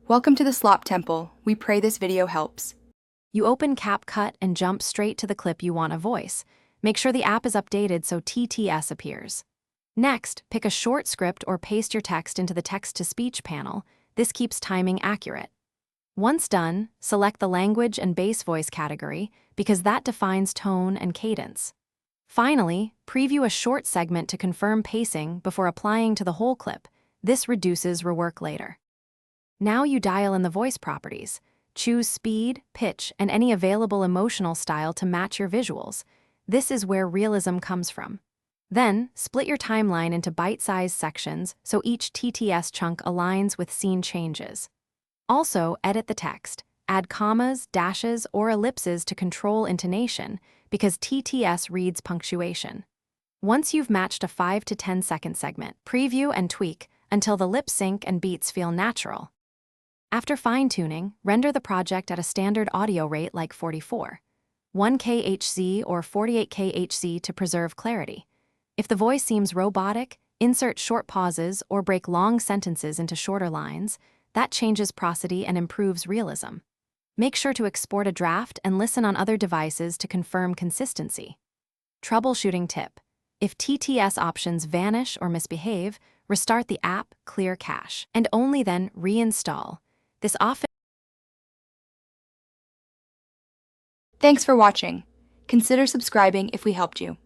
Welcome to the Slop Temple. We pray this video helps. You open Capcut and jump straight to the clip you want to voice. Make sure the app is updated so TTS appears. Next, pick a short script or paste your text into the text-to-speech panel. This keeps timing accurate. Once done, select the language and bass voice category because that defines tone and cadence. Finally, preview a short segment to confirm pacing before applying to the whole clip. This reduces rework later. Now you dial in the voice properties. Choose speed, pitch, and any available emotional style to match your visuals. This is where realism comes from. Then, split your timeline into bite-sized sections so each TTS chunk aligns with scene changes. Also, edit the text. Add commas, dashes, or ellipses to control intonation because TTS reads punctuation. Once you've matched a 5 to 10 second segment, preview and tweak until the lip sync and beats feel natural. After fine-tuning, render the project at a standard audio rate like 44, 1K HZ or 48K HZ to preserve clarity. If the voice seems robotic, insert short pauses or break long sentences into shorter lines. That changes prosody and improves realism. Make sure to export a draft and listen on other devices to confirm consistency. Troubleshooting tip: if TTS options vanish or misbehave, restart the app, clear cache, and only then reinstall. This often. Thanks for watching. Consider subscribing if we helped you.